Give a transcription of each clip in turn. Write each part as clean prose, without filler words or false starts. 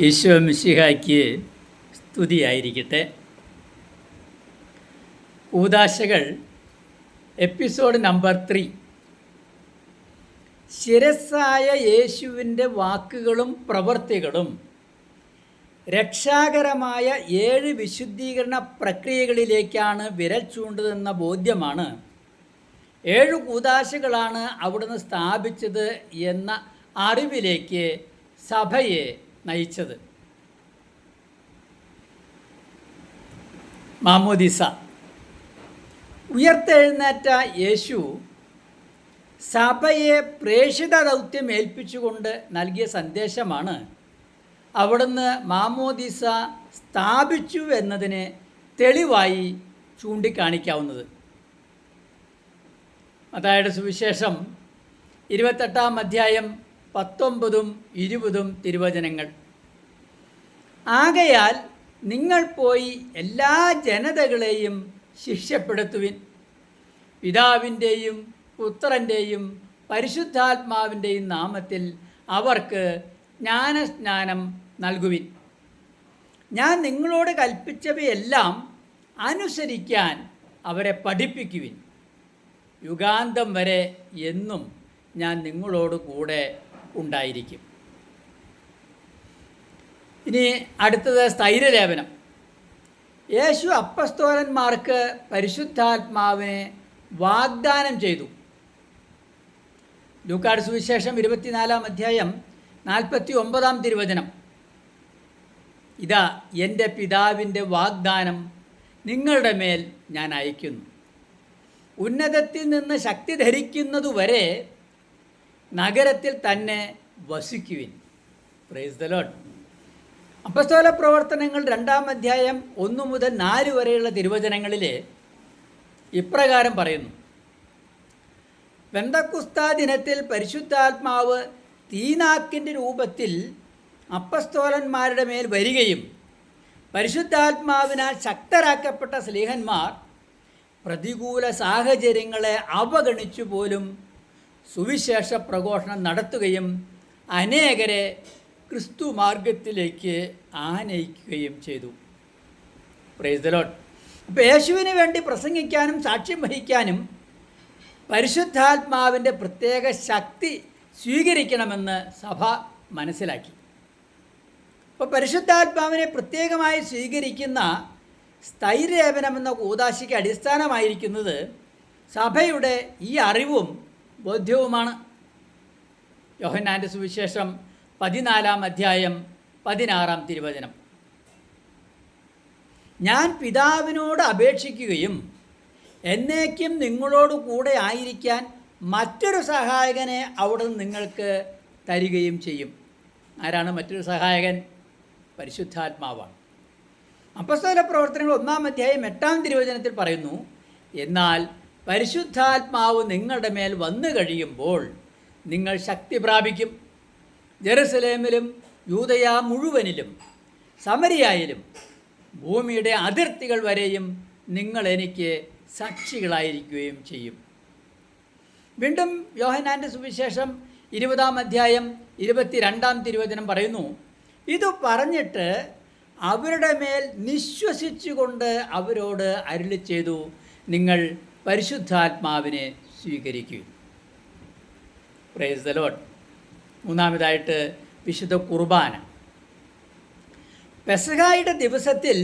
ഈശോ മിശിഹായ്ക്ക് സ്തുതിയായിരിക്കട്ടെ. കൂദാശകൾ episode number 3. ശിരസ്സായ യേശുവിൻ്റെ വാക്കുകളും പ്രവൃത്തികളും രക്ഷാകരമായ 7 വിശുദ്ധീകരണ പ്രക്രിയകളിലേക്കാണ് വിരൽ ചൂണ്ടുന്നതെന്ന ബോധ്യമാണ് 7 കൂദാശകളാണ് അവിടുന്ന് സ്ഥാപിച്ചത് എന്ന അറിവിലേക്ക് സഭയെ നയിച്ചത്. മാമോദിസ. ഉയർത്തെഴുന്നേറ്റ യേശു സഭയെ പ്രേഷിത ദൗത്യം ഏൽപ്പിച്ചുകൊണ്ട് നൽകിയ സന്ദേശമാണ് അവിടുന്ന് മാമോദിസ സ്ഥാപിച്ചു എന്നതിന് തെളിവായി ചൂണ്ടിക്കാണിക്കാവുന്നത്. മത്തായിയുടെ സുവിശേഷം 28-ാം അധ്യായം 19-ഉം 20-ഉം തിരുവചനങ്ങൾ. ആകയാൽ നിങ്ങൾ പോയി എല്ലാ ജനതകളെയും ശിക്ഷപ്പെടുത്തുവിൻ, പിതാവിൻ്റെയും പുത്രൻ്റെയും പരിശുദ്ധാത്മാവിൻ്റെയും നാമത്തിൽ അവർക്ക് ജ്ഞാനസ്നാനം നൽകുവിൻ. ഞാൻ നിങ്ങളോട് കൽപ്പിച്ചവയെല്ലാം അനുസരിക്കാൻ അവരെ പഠിപ്പിക്കുവിൻ. യുഗാന്തം വരെ എന്നും ഞാൻ നിങ്ങളോട് കൂടെ ഉണ്ടായിരിക്കും. ഇനി അടുത്തത് സ്ഥൈര്യലേപനം. യേശു അപ്പസ്തോലന്മാർക്ക് പരിശുദ്ധാത്മാവിനെ വാഗ്ദാനം ചെയ്തു. ലൂക്കായുടെ സുവിശേഷം 24-ാം അധ്യായം 49-ാം തിരുവചനം. ഇതാ എൻ്റെ പിതാവിൻ്റെ വാഗ്ദാനം നിങ്ങളുടെ മേൽ ഞാൻ അയക്കുന്നു. ഉന്നതത്തിൽ നിന്ന് ശക്തി ധരിക്കുന്നതുവരെ നഗരത്തിൽ തന്നെ വസിക്കുവിൻ. Praise the Lord. അപ്പസ്തോല പ്രവർത്തനങ്ങൾ 2-ാം അധ്യായം 1 മുതൽ 4 വരെയുള്ള തിരുവചനങ്ങളിൽ ഇപ്രകാരം പറയുന്നു: പെന്തക്കുസ്താ ദിനത്തിൽ പരിശുദ്ധാത്മാവ് തീനാക്കിൻ്റെ രൂപത്തിൽ അപ്പസ്തോലന്മാരുടെ മേൽ വരികയും പരിശുദ്ധാത്മാവിനാൽ ശക്തരാക്കപ്പെട്ട സ്ലീഹന്മാർ പ്രതികൂല സാഹചര്യങ്ങളെ അവഗണിച്ചു പോലും സുവിശേഷ പ്രഘോഷണം നടത്തുകയും അനേകരെ ക്രിസ്തു മാർഗത്തിലേക്ക് ആനയിക്കുകയും ചെയ്തു. Praise the Lord. അപ്പോൾ യേശുവിന് വേണ്ടി പ്രസംഗിക്കാനും സാക്ഷ്യം വഹിക്കാനും പരിശുദ്ധാത്മാവിൻ്റെ പ്രത്യേക ശക്തി സ്വീകരിക്കണമെന്ന് സഭ മനസ്സിലാക്കി. അപ്പോൾ പരിശുദ്ധാത്മാവിനെ പ്രത്യേകമായി സ്വീകരിക്കുന്ന സ്ഥൈര്യലേപനം എന്ന കൂദാശയ്ക്ക് അടിസ്ഥാനമായിരിക്കുന്നത് സഭയുടെ ഈ അറിവും ബോധ്യവുമാണ്. യോഹന്നാൻ്റെ സുവിശേഷം 14-ാം അധ്യായം 16-ാം തിരുവചനം. ഞാൻ പിതാവിനോട് അപേക്ഷിക്കുകയും എന്നേക്കും നിങ്ങളോട് കൂടെ ആയിരിക്കാൻ മറ്റൊരു സഹായകനെ അവിടുന്ന് നിങ്ങൾക്ക് തരികയും ചെയ്യും. ആരാണ് മറ്റൊരു സഹായകൻ? പരിശുദ്ധാത്മാവാണ്. അപ്പസ്തോല പ്രവർത്തനങ്ങൾ 1-ാം അധ്യായം 8-ാം തിരുവചനത്തിൽ പറയുന്നു: എന്നാൽ പരിശുദ്ധാത്മാവ് നിങ്ങളുടെ മേൽ വന്നു കഴിയുമ്പോൾ നിങ്ങൾ ശക്തി പ്രാപിക്കും. ജെറുസലേമിലും യൂദയ മുഴുവനിലും സമരിയായിലും ഭൂമിയുടെ അതിർത്തികൾ വരെയും നിങ്ങൾ എനിക്ക് സാക്ഷികളായിരിക്കുകയും ചെയ്യും. വീണ്ടും യോഹന്നാൻ്റെ സുവിശേഷം 20-ാം അധ്യായം 22-ാം തിരുവചനം പറയുന്നു: ഇത് പറഞ്ഞിട്ട് അവരുടെ മേൽ നിശ്വസിച്ചുകൊണ്ട് അവരോട് അരുളി ചെയ്തു, നിങ്ങൾ പരിശുദ്ധാത്മാവിനെ സ്വീകരിക്കും. Praise the Lord. മൂന്നാമതായിട്ട് വിശുദ്ധ കുർബാന. പെസഹായുടെ ദിവസത്തിൽ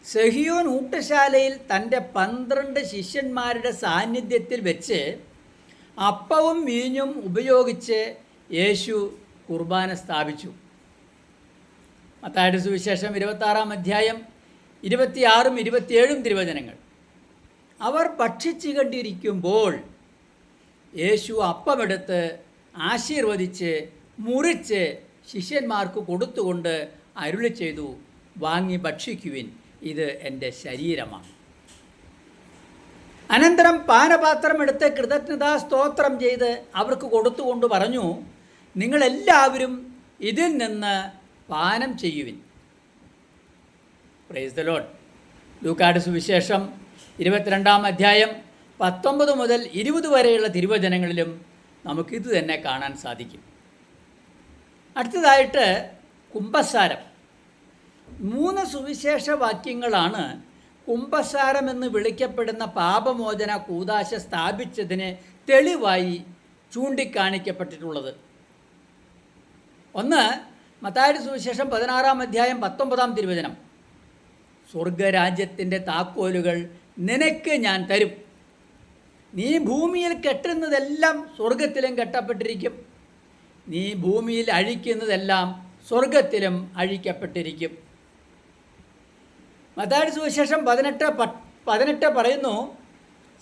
സെഹിയോൻ ഊട്ടുശാലയിൽ തൻ്റെ 12 ശിഷ്യന്മാരുടെ സാന്നിധ്യത്തിൽ വെച്ച് അപ്പവും വീഞ്ഞും ഉപയോഗിച്ച് യേശു കുർബാന സ്ഥാപിച്ചു. മത്തായിയുടെ സുവിശേഷം 26-ാം അധ്യായം 26-ഉം 27-ഉം തിരുവചനങ്ങൾ. അവർ ഭക്ഷിച്ചു കണ്ടിരിക്കുമ്പോൾ യേശു അപ്പമെടുത്ത് ആശീർവദിച്ച് മുറിച്ച് ശിഷ്യന്മാർക്ക് കൊടുത്തുകൊണ്ട് അരുളി ചെയ്തു, വാങ്ങി ഭക്ഷിക്കുവിൻ, ഇത് എൻ്റെ ശരീരമാണ്. അനന്തരം പാനപാത്രമെടുത്ത് കൃതജ്ഞതാ സ്തോത്രം ചെയ്ത് അവർക്ക് കൊടുത്തുകൊണ്ട് പറഞ്ഞു, നിങ്ങളെല്ലാവരും ഇതിൽ നിന്ന് പാനം ചെയ്യുവിൻ. Praise the Lord. ലൂക്കായുടെ സുവിശേഷം 22-ാം അധ്യായം 19 മുതൽ 20 വരെയുള്ള തിരുവചനങ്ങളിലും നമുക്കിത് തന്നെ കാണാൻ സാധിക്കും. അടുത്തതായിട്ട് കുമ്പസാരം. 3 സുവിശേഷ വാക്യങ്ങളാണ് കുമ്പസാരമെന്ന് വിളിക്കപ്പെടുന്ന പാപമോചന കൂദാശ സ്ഥാപിച്ചതിന് തെളിവായി ചൂണ്ടിക്കാണിക്കപ്പെട്ടിട്ടുള്ളത്. ഒന്ന്, മത്തായിയുടെ സുവിശേഷം 16-ാം അധ്യായം 19-ാം തിരുവചനം. സ്വർഗരാജ്യത്തിൻ്റെ താക്കോലുകൾ നിനക്ക് ഞാൻ തരും. നീ ഭൂമിയിൽ കെട്ടുന്നതെല്ലാം സ്വർഗത്തിലും കെട്ടപ്പെട്ടിരിക്കും, നീ ഭൂമിയിൽ അഴിക്കുന്നതെല്ലാം സ്വർഗത്തിലും അഴിക്കപ്പെട്ടിരിക്കും. മത്തായിയുടെ സുവിശേഷം 18 പറയുന്നു,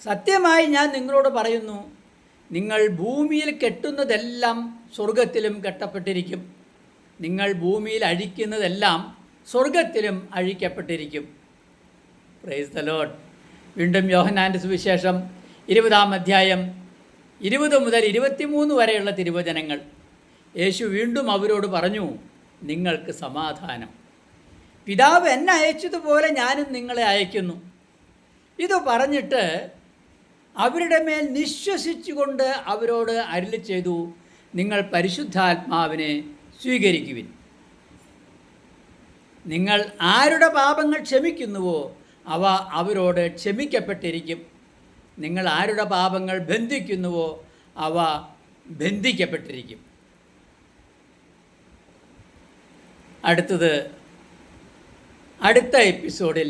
സത്യമായി ഞാൻ നിങ്ങളോട് പറയുന്നു, നിങ്ങൾ ഭൂമിയിൽ കെട്ടുന്നതെല്ലാം സ്വർഗത്തിലും കെട്ടപ്പെട്ടിരിക്കും, നിങ്ങൾ ഭൂമിയിൽ അഴിക്കുന്നതെല്ലാം സ്വർഗത്തിലും അഴിക്കപ്പെട്ടിരിക്കും. Praise the Lord. വീണ്ടും യോഹന്നാൻ്റെ സുവിശേഷം 20-ാം അധ്യായം 20 മുതൽ 23 വരെയുള്ള തിരുവചനങ്ങൾ. യേശു വീണ്ടും അവരോട് പറഞ്ഞു, നിങ്ങൾക്ക് സമാധാനം. പിതാവ് എന്നെ അയച്ചതുപോലെ ഞാനും നിങ്ങളെ അയക്കുന്നു. ഇത് പറഞ്ഞിട്ട് അവരുടെ മേൽ നിശ്വസിച്ചുകൊണ്ട് അവരോട് അരുളി ചെയ്തു, നിങ്ങൾ പരിശുദ്ധാത്മാവിനെ സ്വീകരിക്കുവിൻ. നിങ്ങൾ ആരുടെ പാപങ്ങൾ ക്ഷമിക്കുന്നുവോ അവ അവരോട് ക്ഷമിക്കപ്പെട്ടിരിക്കും. നിങ്ങൾ ആരുടെ പാപങ്ങൾ ബന്ധിക്കുന്നുവോ അവ ബന്ധിക്കപ്പെട്ടിരിക്കും. അടുത്ത എപ്പിസോഡിൽ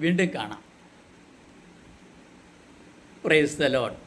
വീണ്ടും കാണാം. Praise the Lord.